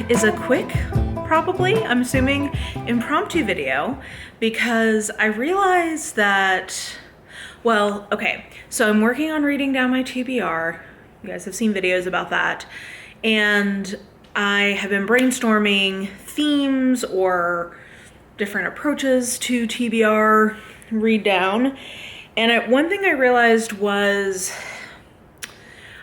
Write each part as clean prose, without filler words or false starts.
is a quick, probably, I'm assuming, impromptu video because I realized that, well, okay, so I'm working on reading down my TBR. You guys have seen videos about that. And I have been brainstorming themes or different approaches to TBR read down. And one thing I realized was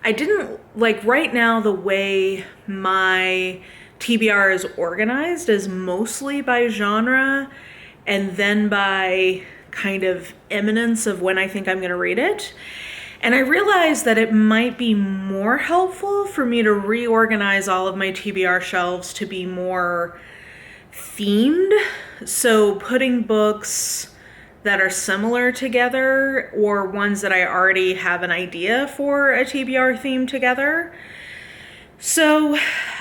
I didn't, like right now, the way my TBR is organized is mostly by genre and then by kind of eminence of when I think I'm gonna read it. And I realized that it might be more helpful for me to reorganize all of my TBR shelves to be more themed. So putting books that are similar together or ones that I already have an idea for a TBR theme together. So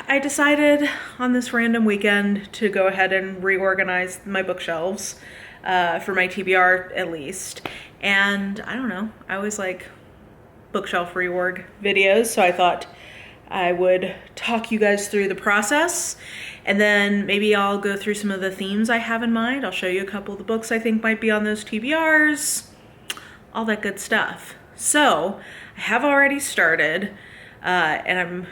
I decided on this random weekend to go ahead and reorganize my bookshelves for my TBR at least. And I don't know, I always like bookshelf reorg videos, so I thought I would talk you guys through the process, and then maybe I'll go through some of the themes I have in mind. I'll show you a couple of the books I think might be on those TBRs, all that good stuff. So I have already started, and I'm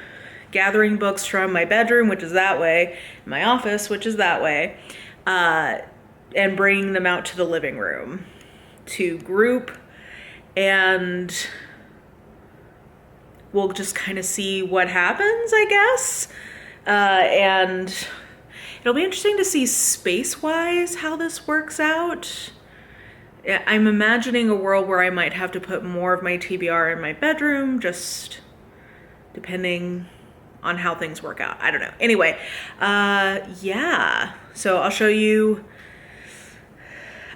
gathering books from my bedroom, which is that way, my office, which is that way, and bringing them out to the living room to group, and we'll just kind of see what happens, I guess. And it'll be interesting to see space-wise how this works out. I'm imagining a world where I might have to put more of my TBR in my bedroom, just depending on how things work out. I don't know. Anyway, yeah. So I'll show you,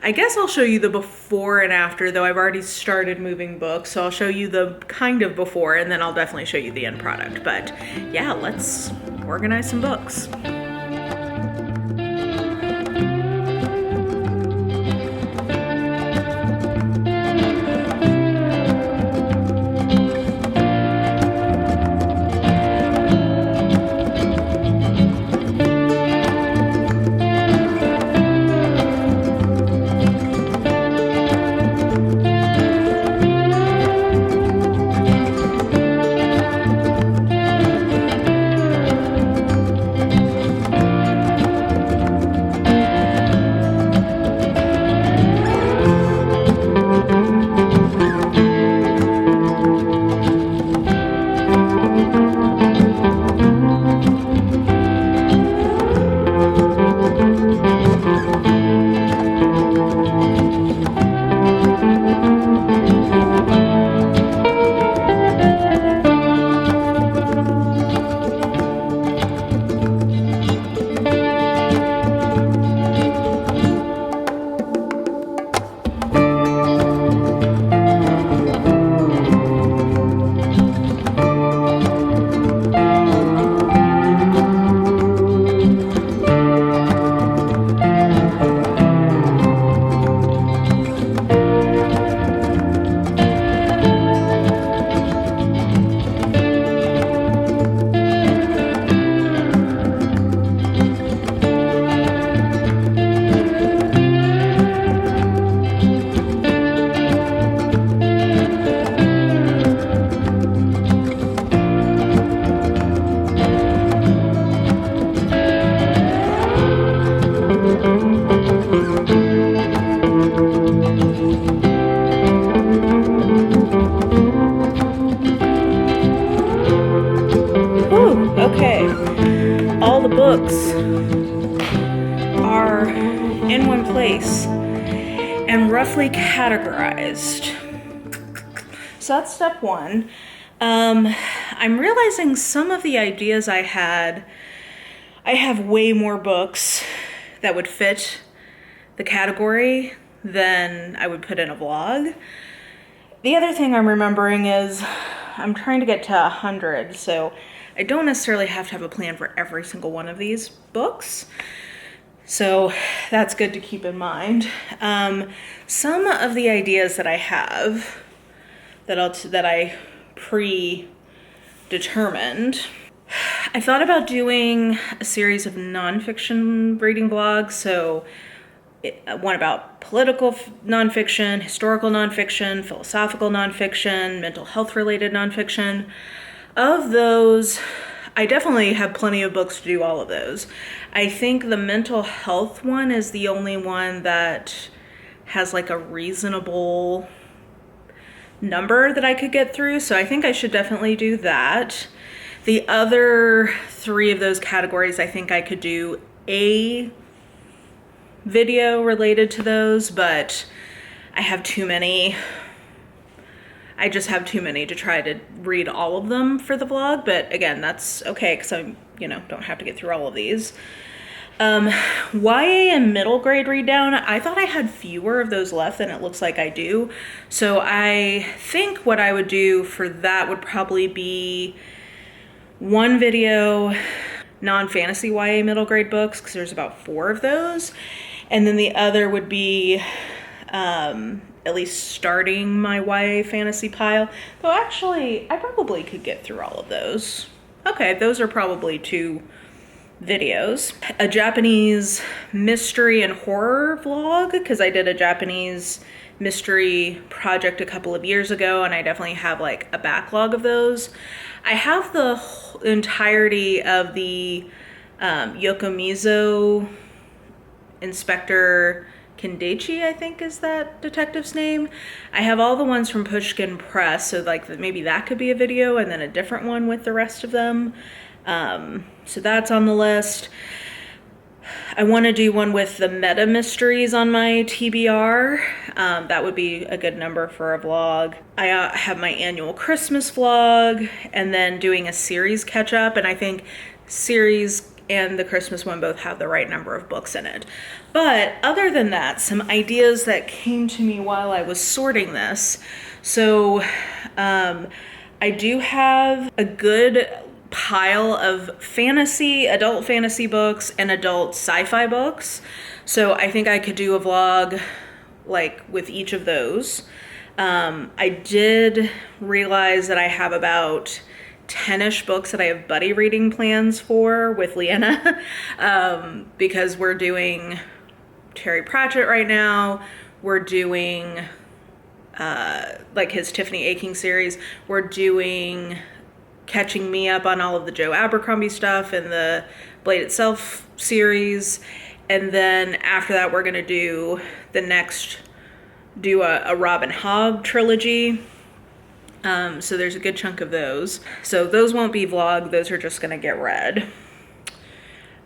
I guess I'll show you the before and after, though I've already started moving books. So I'll show you the kind of before, and then I'll definitely show you the end product. But yeah, let's organize some books. Okay, all the books are in one place and roughly categorized. So that's step one. I'm realizing some of the ideas I had, I have way more books that would fit the category than I would put in a vlog. The other thing I'm remembering is I'm trying to get to 100, so I don't necessarily have to have a plan for every single one of these books. So that's good to keep in mind. Some of the ideas that I have that I predetermined, I thought about doing a series of nonfiction reading vlogs. So one about political nonfiction, historical nonfiction, philosophical nonfiction, mental health related nonfiction. Of those, I definitely have plenty of books to do all of those. I think the mental health one is the only one that has like a reasonable number that I could get through. So I think I should definitely do that. The other three of those categories, I think I could do a video related to those, but I have too many. I just have too many to try to read all of them for the vlog, but again, that's okay because I, don't have to get through all of these. YA and middle grade read down, I thought I had fewer of those left than it looks like I do. So I think what I would do for that would probably be one video, non-fantasy YA middle grade books, because there's about 4 of those. And then the other would be at least starting my YA fantasy pile. Though actually, I probably could get through all of those. Okay, those are probably 2 videos. A Japanese mystery and horror vlog, because I did a Japanese mystery project a couple of years ago, and I definitely have like a backlog of those. I have the entirety of the Yokomizo Inspector Kendechi, I think is that detective's name. I have all the ones from Pushkin Press, so like maybe that could be a video and then a different one with the rest of them. So that's on the list. I want to do one with the meta mysteries on my TBR. That would be a good number for a vlog. I have my annual Christmas vlog and then doing a series catch up, and I think series and the Christmas one both have the right number of books in it. But other than that, some ideas that came to me while I was sorting this. So I do have a good pile of adult fantasy books and adult sci-fi books. So I think I could do a vlog like with each of those. I did realize that I have about 10-ish books that I have buddy reading plans for with Leanna because we're doing Terry Pratchett right now. We're doing like his Tiffany Aching series. We're doing catching me up on all of the Joe Abercrombie stuff and the Blade Itself series. And then after that, we're gonna do a Robin Hobb trilogy. So there's a good chunk of those. So those won't be vlogged, those are just gonna get read.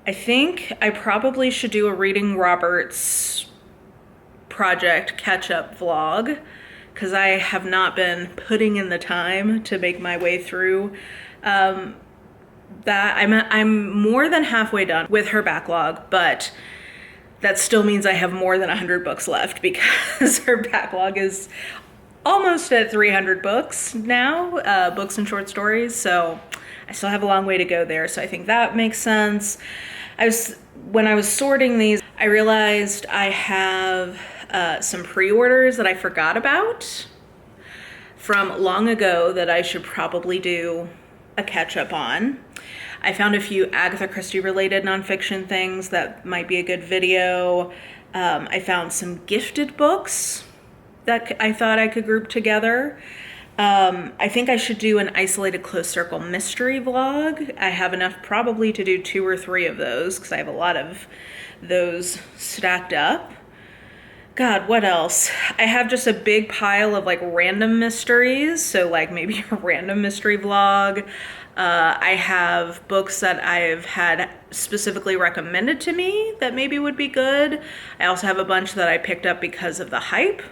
I think I probably should do a Reading Roberts project catch-up vlog, because I have not been putting in the time to make my way through that. I'm more than halfway done with her backlog, but that still means I have more than 100 books left because her backlog is almost at 300 books now, books and short stories. So I still have a long way to go there. So I think that makes sense. When I was sorting these, I realized I have some pre-orders that I forgot about from long ago that I should probably do a catch-up on. I found a few Agatha Christie related nonfiction things that might be a good video. I found some gifted books that I thought I could group together. I think I should do an isolated closed circle mystery vlog. I have enough probably to do 2 or 3 of those because I have a lot of those stacked up. God, what else? I have just a big pile of like random mysteries. So like maybe a random mystery vlog. I have books that I've had specifically recommended to me that maybe would be good. I also have a bunch that I picked up because of the hype.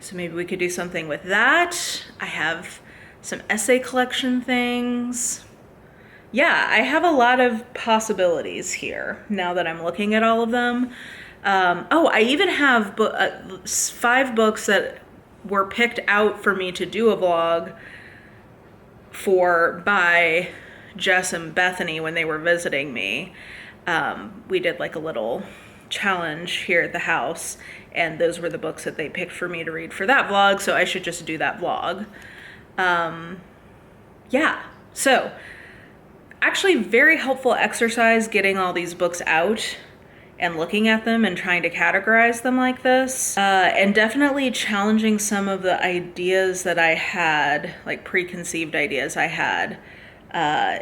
So maybe we could do something with that. I have some essay collection things. Yeah, I have a lot of possibilities here now that I'm looking at all of them. I even have 5 books that were picked out for me to do a vlog by Jess and Bethany when they were visiting me. We did like a little challenge here at the house, and those were the books that they picked for me to read for that vlog, so I should just do that vlog. Yeah, so Actually, very helpful exercise getting all these books out and looking at them and trying to categorize them like this. And definitely challenging some of the ideas that I had, like preconceived ideas I had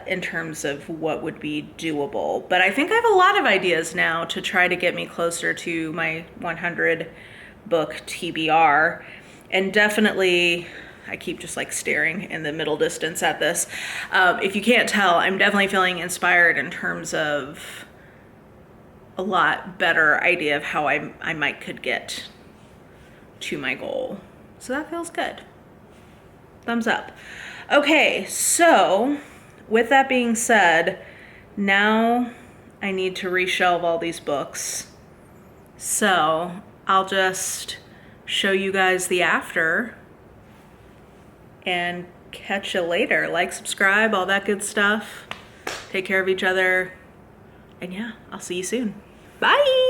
in terms of what would be doable. But I think I have a lot of ideas now to try to get me closer to my 100 book TBR. And definitely, I keep just like staring in the middle distance at this. If you can't tell, I'm definitely feeling inspired in terms of a lot better idea of how I might could get to my goal. So that feels good. Thumbs up. Okay, so with that being said, now I need to reshelve all these books. So I'll just show you guys the after and catch you later. Like, subscribe, all that good stuff. Take care of each other. And yeah, I'll see you soon. Bye.